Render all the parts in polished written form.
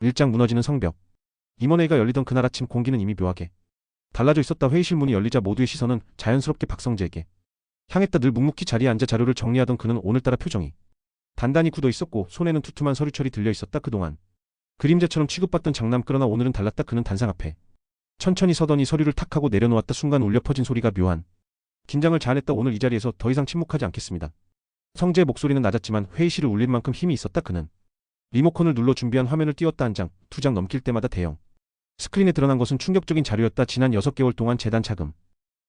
일장 무너지는 성벽. 임원회의가 열리던 그날 아침 공기는 이미 묘하게 달라져 있었다. 회의실 문이 열리자 모두의 시선은 자연스럽게 박성재에게 향했다. 늘 묵묵히 자리에 앉아 자료를 정리하던 그는 오늘따라 표정이 단단히 굳어 있었고 손에는 두툼한 서류철이 들려 있었다. 그동안 그림자처럼 취급받던 장남 그러나 오늘은 달랐다. 그는 단상 앞에 천천히 서더니 서류를 탁 하고 내려놓았다. 순간 울려 퍼진 소리가 묘한 긴장을 자아냈다. 오늘 이 자리에서 더 이상 침묵하지 않겠습니다. 성재의 목소리는 낮았지만 회의실을 울릴 만큼 힘이 있었다. 그는 리모컨을 눌러 준비한 화면을 띄웠다. 한 장, 두 장 넘길 때마다 대형 스크린에 드러난 것은 충격적인 자료였다. 지난 6개월 동안 재단 자금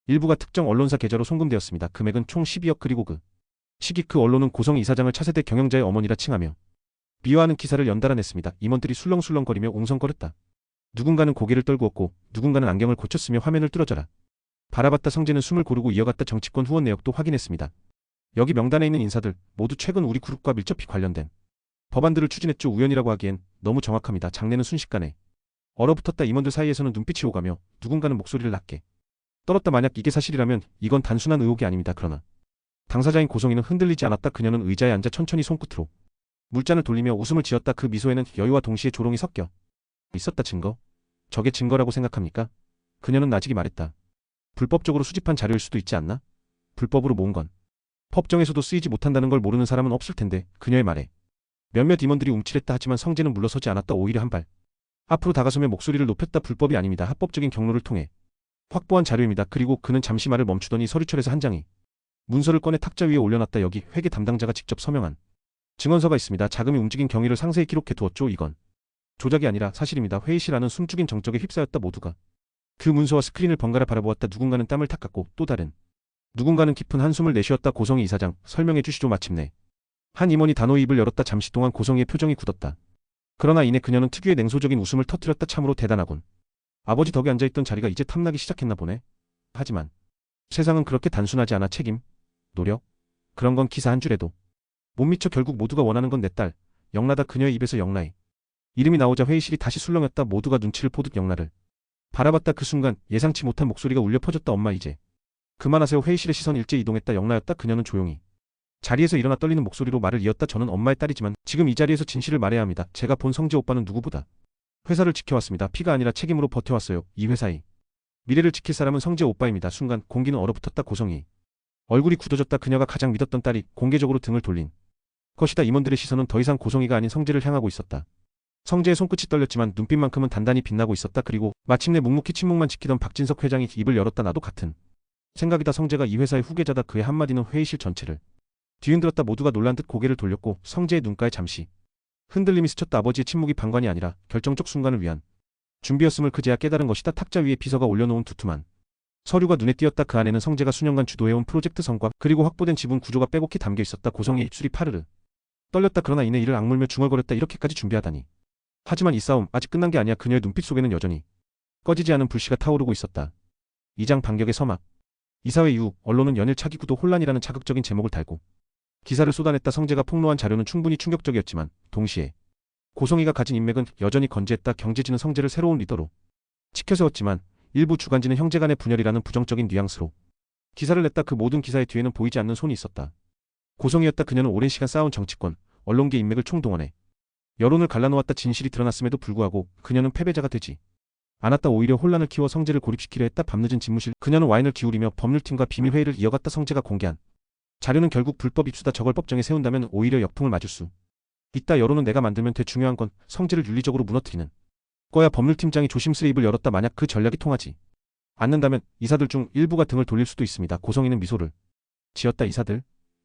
일부가 특정 언론사 계좌로 송금되었습니다. 금액은 총 12억. 그리고 그 시기 그 언론은 고성희 이사장을 차세대 경영자의 어머니라 칭하며 비화하는 기사를 연달아 냈습니다. 임원들이 술렁술렁거리며 웅성거렸다. 누군가는 고개를 떨구었고 누군가는 안경을 고쳤으며 화면을 뚫어져라 바라봤다. 성재는 숨을 고르고 이어갔다. 정치권 후원 내역도 확인했습니다. 여기 명단에 있는 인사들 모두 최근 우리 그룹과 밀접히 관련된 법안들을 추진했죠. 우연이라고 하기엔 너무 정확합니다. 장내는 순식간에 얼어붙었다. 임원들 사이에서는 눈빛이 오가며 누군가는 목소리를 낮게 떨었다. 만약 이게 사실이라면 이건 단순한 의혹이 아닙니다. 그러나 당사자인 고성희는 흔들리지 않았다. 그녀는 의자에 앉아 천천히 손끝으로 물잔을 돌리며 웃음을 지었다. 그 미소에는 여유와 동시에 조롱이 섞여 있었다. 증거? 저게 증거라고 생각합니까? 그녀는 나직이 말했다. 불법적으로 수집한 자료일 수도 있지 않나? 불법으로 모은 건 법정에서도 쓰이지 못한다는 걸 모르는 사람은 없을 텐데. 그녀의 말에 몇몇 임원들이 움찔했다. 하지만 성재는 물러서지 않았다. 오히려 한 발 앞으로 다가서며 목소리를 높였다. 불법이 아닙니다. 합법적인 경로를 통해 확보한 자료입니다. 그리고 그는 잠시 말을 멈추더니 서류철에서 한 장의 문서를 꺼내 탁자 위에 올려놨다. 여기 회계 담당자가 직접 서명한 증언서가 있습니다. 자금이 움직인 경위를 상세히 기록해 두었죠. 이건 조작이 아니라 사실입니다. 회의실 안은 숨죽인 정적에 휩싸였다. 모두가 그 문서와 스크린을 번갈아 바라보았다. 누군가는 땀을 닦았고 또 다른 누군가는 깊은 한숨을 내쉬었다. 고성희 이사장 설명해 주시죠. 마침내 한 임원이 단호히 입을 열었다. 잠시 동안 고성희의 표정이 굳었다. 그러나 이내 그녀는 특유의 냉소적인 웃음을 터뜨렸다. 참으로 대단하군. 아버지 덕에 앉아있던 자리가 이제 탐나기 시작했나 보네. 하지만 세상은 그렇게 단순하지 않아. 책임, 노력, 그런 건 기사 한 줄에도 못 미쳐. 결국 모두가 원하는 건 내 딸 영라다. 그녀의 입에서 영라의 이름이 나오자 회의실이 다시 술렁였다. 모두가 눈치를 보듯 영라를 바라봤다. 그 순간 예상치 못한 목소리가 울려 퍼졌다. 엄마 이제 그만하세요. 회의실의 시선 일제히 이동했다. 영라였다. 그녀는 조용히 자리에서 일어나 떨리는 목소리로 말을 이었다. 저는 엄마의 딸이지만 지금 이 자리에서 진실을 말해야 합니다. 제가 본 성재 오빠는 누구보다 회사를 지켜왔습니다. 피가 아니라 책임으로 버텨왔어요. 이 회사의 미래를 지킬 사람은 성재 오빠입니다. 순간 공기는 얼어붙었다. 고성희 얼굴이 굳어졌다. 그녀가 가장 믿었던 딸이 공개적으로 등을 돌린 것이다. 임원들의 시선은 더 이상 고성희가 아닌 성재를 향하고 있었다. 성재의 손끝이 떨렸지만 눈빛만큼은 단단히 빛나고 있었다. 그리고 마침내 묵묵히 침묵만 지키던 박진석 회장이 입을 열었다. 나도 같은 생각이다. 성재가 이 회사의 후계자다. 그의 한마디는 회의실 전체를 뒤흔들었다. 모두가 놀란 듯 고개를 돌렸고 성재의 눈가에 잠시 흔들림이 스쳤다. 아버지의 침묵이 방관이 아니라 결정적 순간을 위한 준비였음을 그제야 깨달은 것이다. 탁자 위에 비서가 올려놓은 두툼한 서류가 눈에 띄었다. 그 안에는 성재가 수년간 주도해온 프로젝트 성과 그리고 확보된 지분 구조가 빼곡히 담겨 있었다. 고성희의 입술이 파르르 떨렸다. 그러나 이내 이를 악물며 중얼거렸다. 이렇게까지 준비하다니. 하지만 이 싸움 아직 끝난 게 아니야. 그녀의 눈빛 속에는 여전히 꺼지지 않은 불씨가 타오르고 있었다. 2장 반격의 서막. 이사회 이후 언론은 연일 차기 구도 혼란이라는 자극적인 제목을 달고 기사를 쏟아냈다. 성재가 폭로한 자료는 충분히 충격적이었지만 동시에 고성희가 가진 인맥은 여전히 건재했다. 경제지는 성재를 새로운 리더로 치켜세웠지만 일부 주간지는 형제 간의 분열이라는 부정적인 뉘앙스로 기사를 냈다. 그 모든 기사의 뒤에는 보이지 않는 손이 있었다. 고성희였다. 그녀는 오랜 시간 쌓아온 정치권, 언론계 인맥을 총동원해 여론을 갈라놓았다. 진실이 드러났음에도 불구하고 그녀는 패배자가 되지 않았다. 오히려 혼란을 키워 성재를 고립시키려 했다. 밤늦은 집무실. 그녀는 와인을 기울이며 법률팀과 비밀회의를 이어갔다. 성재가 공개한 자료는 결국 불법 입수다. 저걸 법정에 세운다면 오히려 역풍을 맞을 수 있다. 여론은 내가 만들면 돼. 중요한 건 성재를 윤리적으로 무너뜨리는 거야. 법률팀장이 조심스레 입을 열었다. 만약 그 전략이 통하지 않는다면 이사들 중 일부가 등을 돌릴 수도 있습니다. 고성희는 미소를 지었다. 이사들?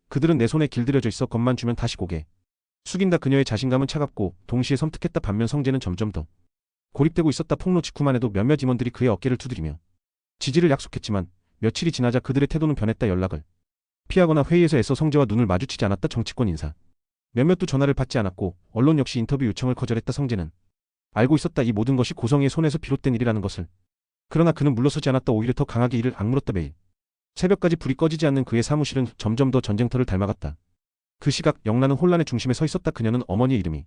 그들은 내 손에 길들여져 있어. 겁만 주면 다시 고개 숙인다. 그녀의 자신감은 차갑고 동시에 섬뜩했다. 반면 성재는 점점 더 고립되고 있었다. 폭로 직후만 해도 몇몇 임원들이 그의 어깨를 두드리며 지지를 약속했지만 며칠이 지나자 그들의 태도는 변했다. 연락을 피하거나 회의에서 애써 성재와 눈을 마주치지 않았다. 정치권 인사 몇몇도 전화를 받지 않았고 언론 역시 인터뷰 요청을 거절했다. 성재는 알고 있었다. 이 모든 것이 고성희의 손에서 비롯된 일이라는 것을. 그러나 그는 물러서지 않았다. 오히려 더 강하게 이를 악물었다. 매일 새벽까지 불이 꺼지지 않는 그의 사무실은 점점 더 전쟁터를 닮아갔다. 그 시각 영란은 혼란의 중심에 서 있었다. 그녀는 어머니의 이름이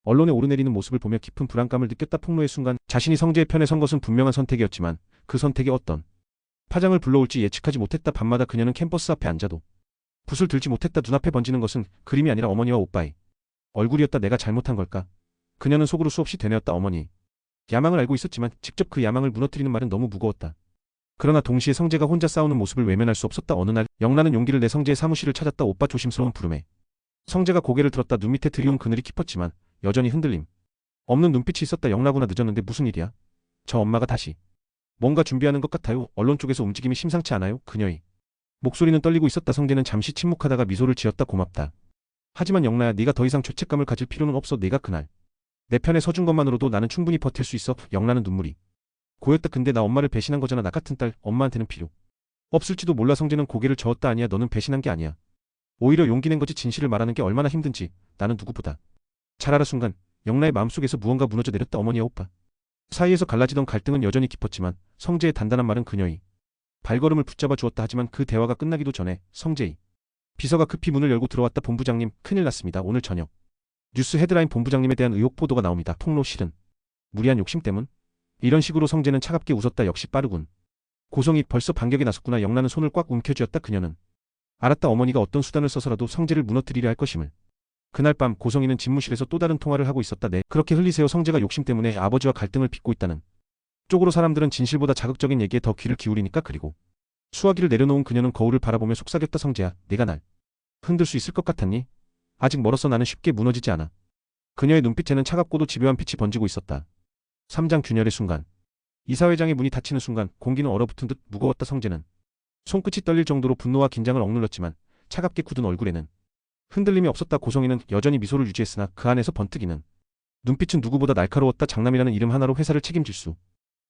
언론에 오르내리는 모습을 보며 깊은 불안감을 느꼈다. 폭로의 순간 자신이 성재의 편에 선 것은 분명한 선택이었지만 그 선택이 어떤 파장을 불러올지 예측하지 못했다. 밤마다 그녀는 캠퍼스 앞에 앉아도 붓을 들지 못했다. 눈앞에 번지는 것은 그림이 아니라 어머니와 오빠의 얼굴이었다. 내가 잘못한 걸까? 그녀는 속으로 수없이 되뇌었다. 어머니. 야망을 알고 있었지만 직접 그 야망을 무너뜨리는 말은 너무 무거웠다. 그러나 동시에 성재가 혼자 싸우는 모습을 외면할 수 없었다. 어느 날 영란은 용기를 내 성재의 사무실을 찾았다. 오빠 조심스러운 부름에 성재가 고개를 들었다. 눈 밑에 드리운 그늘이 깊었지만 여전히 흔들림 없는 눈빛이 있었다. 영란구나. 늦었는데 무슨 일이야? 저 엄마가 다시 뭔가 준비하는 것 같아요. 언론 쪽에서 움직임이 심상치 않아요. 그녀의 목소리는 떨리고 있었다. 성재는 잠시 침묵하다가 미소를 지었다. 고맙다. 하지만 영란아, 네가 더 이상 죄책감을 가질 필요는 없어. 내가 그날 내 편에 서준 것만으로도 나는 충분히 버틸 수 있어. 영란은 눈물이 고였다. 근데 나 엄마를 배신한 거잖아. 나 같은 딸 엄마한테는 필요 없을지도 몰라. 성재는 고개를 저었다. 아니야, 너는 배신한 게 아니야. 오히려 용기 낸 거지. 진실을 말하는 게 얼마나 힘든지 나는 누구보다 잘 알아. 순간 영란의 마음속에서 무언가 무너져 내렸다. 어머니와 오빠 사이에서 갈라지던 갈등은 여전히 깊었지만 성재의 단단한 말은 그녀의 발걸음을 붙잡아 주었다. 하지만 그 대화가 끝나기도 전에 성재의 비서가 급히 문을 열고 들어왔다. 본부장님, 큰일 났습니다. 오늘 저녁 뉴스 헤드라인 본부장님에 대한 의혹 보도가 나옵니다. 폭로. 실은 무리한 욕심 때문? 이런 식으로 성재는 차갑게 웃었다. 역시 빠르군. 고성이 벌써 반격에 나섰구나. 영란은 손을 꽉 움켜쥐었다. 그녀는 알았다. 어머니가 어떤 수단을 써서라도 성재를 무너뜨리려 할 것임을. 그날 밤 고성이는 집무실에서 또 다른 통화를 하고 있었다. 네, 그렇게 흘리세요. 성재가 욕심 때문에 아버지와 갈등을 빚고 있다는 쪽으로 사람들은 진실보다 자극적인 얘기에 더 귀를 기울이니까. 그리고 수화기를 내려놓은 그녀는 거울을 바라보며 속삭였다. 성재야, 네가 날 흔들 수 있을 것 같았니? 아직 멀었어. 나는 쉽게 무너지지 않아. 그녀의 눈빛에는 차갑고도 집요한 빛이 번지고 있었다. 3장 균열의 순간. 이사회장의 문이 닫히는 순간 공기는 얼어붙은 듯 무거웠다. 성재는 손끝이 떨릴 정도로 분노와 긴장을 억눌렀지만 차갑게 굳은 얼굴에는 흔들림이 없었다. 고성이는 여전히 미소를 유지했으나 그 안에서 번뜩이는 눈빛은 누구보다 날카로웠다. 장남이라는 이름 하나로 회사를 책임질 수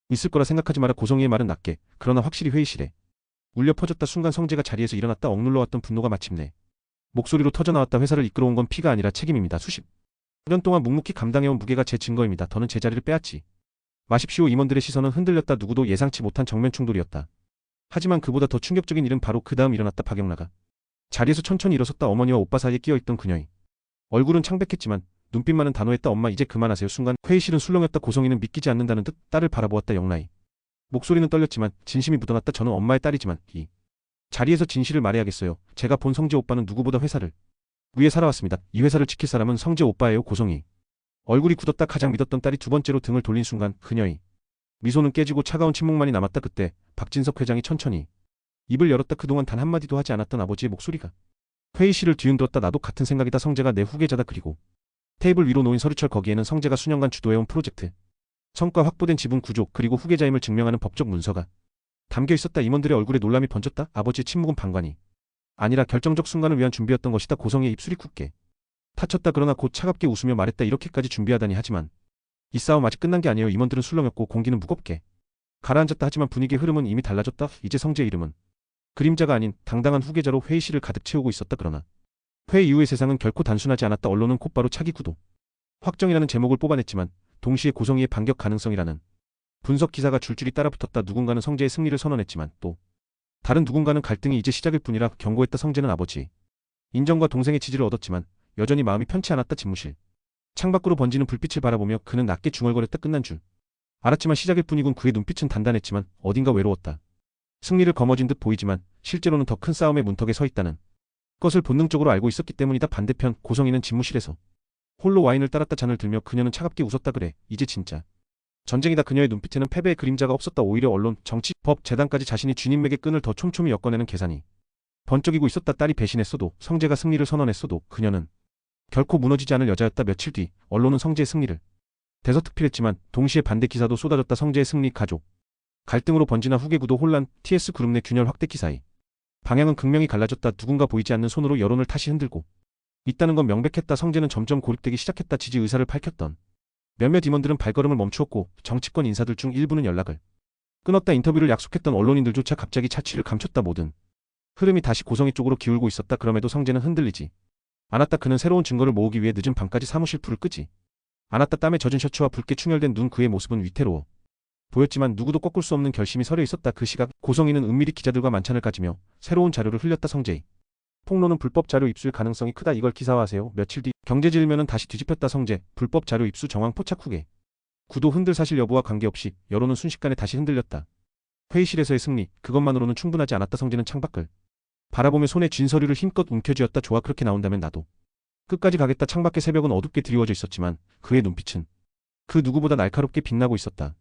있을 거라 생각하지 마라. 고성이의 말은 낮게 그러나 확실히 회의실에 울려 퍼졌다. 순간 성재가 자리에서 일어났다. 억눌러왔던 분노가 마침내 목소리로 터져나왔다. 회사를 이끌어온 건 피가 아니라 책임입니다. 수십 년 동안 묵묵히 감당해온 무게가 제 증거입니다. 더는 제 자리를 빼앗지 마십시오. 임원들의 시선은 흔들렸다. 누구도 예상치 못한 정면 충돌이었다. 하지만 그보다 더 충격적인 일은 바로 그 다음 일어났다. 박영라가 자리에서 천천히 일어섰다. 어머니와 오빠 사이에 끼어있던 그녀의 얼굴은 창백했지만 눈빛만은 단호했다. 엄마, 이제 그만하세요. 순간 회의실은 술렁였다. 고성이는 믿기지 않는다는 듯 딸을 바라보았다. 영라의 목소리는 떨렸지만 진심이 묻어났다. 저는 엄마의 딸이지만 이 자리에서 진실을 말해야겠어요. 제가 본 성재 오빠는 누구보다 회사를 위해 살아왔습니다. 이 회사를 지킬 사람은 성재 오빠예요. 고성이 얼굴이 굳었다. 가장 믿었던 딸이 두 번째로 등을 돌린 순간 그녀의 미소는 깨지고 차가운 침묵만이 남았다. 그때 박진석 회장이 천천히 입을 열었다. 그동안 단 한마디도 하지 않았던 아버지의 목소리가 회의실을 뒤흔들었다. 나도 같은 생각이다. 성재가 내 후계자다. 그리고 테이블 위로 놓인 서류철, 거기에는 성재가 수년간 주도해온 프로젝트 성과, 확보된 지분 구조, 그리고 후계자임을 증명하는 법적 문서가 담겨 있었다. 임원들의 얼굴에 놀람이 번졌다. 아버지의 침묵은 방관이 아니라 결정적 순간을 위한 준비였던 것이다. 고성의 입술이 굳게 타쳤다. 그러나 곧 차갑게 웃으며 말했다. 이렇게까지 준비하다니. 하지만 이 싸움 아직 끝난 게 아니에요. 임원들은 술렁였고 공기는 무겁게 가라앉았다. 하지만 분위기의 흐름은 이미 달라졌다. 이제 성재의 이름은 그림자가 아닌 당당한 후계자로 회의실을 가득 채우고 있었다. 그러나 회의 이후의 세상은 결코 단순하지 않았다. 언론은 곧바로 차기 구도 확정이라는 제목을 뽑아냈지만 동시에 고성이의 반격 가능성이라는 분석 기사가 줄줄이 따라붙었다. 누군가는 성재의 승리를 선언했지만 또 다른 누군가는 갈등이 이제 시작일 뿐이라 경고했다. 성재는 아버지 인정과 동생의 지지를 얻었지만 여전히 마음이 편치 않았다. 집무실 창밖으로 번지는 불빛을 바라보며 그는 낮게 중얼거렸다. 끝난 줄 알았지만 시작일 뿐이군. 그의 눈빛은 단단했지만 어딘가 외로웠다. 승리를 거머쥔 듯 보이지만 실제로는 더 큰 싸움의 문턱에 서 있다는 것을 본능적으로 알고 있었기 때문이다. 반대편 고성이는 집무실에서 홀로 와인을 따랐다. 잔을 들며 그녀는 차갑게 웃었다. 그래, 이제 진짜 전쟁이다. 그녀의 눈빛에는 패배의 그림자가 없었다. 오히려 언론, 정치, 법, 재단까지 자신이 쥐님맥의 끈을 더 촘촘히 엮어내는 계산이 번쩍이고 있었다. 딸이 배신했어도, 성재가 승리를 선언했어도 그녀는 결코 무너지지 않을 여자였다. 며칠 뒤 언론은 성재의 승리를 대서특필했지만 동시에 반대 기사도 쏟아졌다. 성재의 승리, 가족 갈등으로 번지나 후계구도 혼란, TS그룹 내 균열 확대. 기사의 방향은 극명히 갈라졌다. 누군가 보이지 않는 손으로 여론을 다시 흔들고 있다는 건 명백했다. 성재는 점점 고립되기 시작했다. 지지 의사를 밝혔던 몇몇 임원들은 발걸음을 멈추었고 정치권 인사들 중 일부는 연락을 끊었다. 인터뷰를 약속했던 언론인들조차 갑자기 차취를 감췄다. 모든 흐름이 다시 고성이 쪽으로 기울고 있었다. 그럼에도 성재는 흔들리지 않았다. 그는 새로운 증거를 모으기 위해 늦은 밤까지 사무실 불을 끄지 않았다. 땀에 젖은 셔츠와 붉게 충혈된 눈, 그의 모습은 위태로워 보였지만 누구도 꺾을 수 없는 결심이 서려 있었다. 그 시각 고성이는 은밀히 기자들과 만찬을 가지며 새로운 자료를 흘렸다. 성재의 폭로는 불법 자료 입수일 가능성이 크다. 이걸 기사화하세요. 며칠 뒤 경제지일면은 다시 뒤집혔다. 성재 불법 자료 입수 정황 포착. 후계 구도 흔들 사실 여부와 관계없이 여론은 순식간에 다시 흔들렸다. 회의실에서의 승리, 그것만으로는 충분하지 않았다. 성재는 창밖을 바라보며 손에 쥔 서류를 힘껏 움켜쥐었다. 좋아, 그렇게 나온다면 나도 끝까지 가겠다. 창밖의 새벽은 어둡게 드리워져 있었지만 그의 눈빛은 그 누구보다 날카롭게 빛나고 있었다.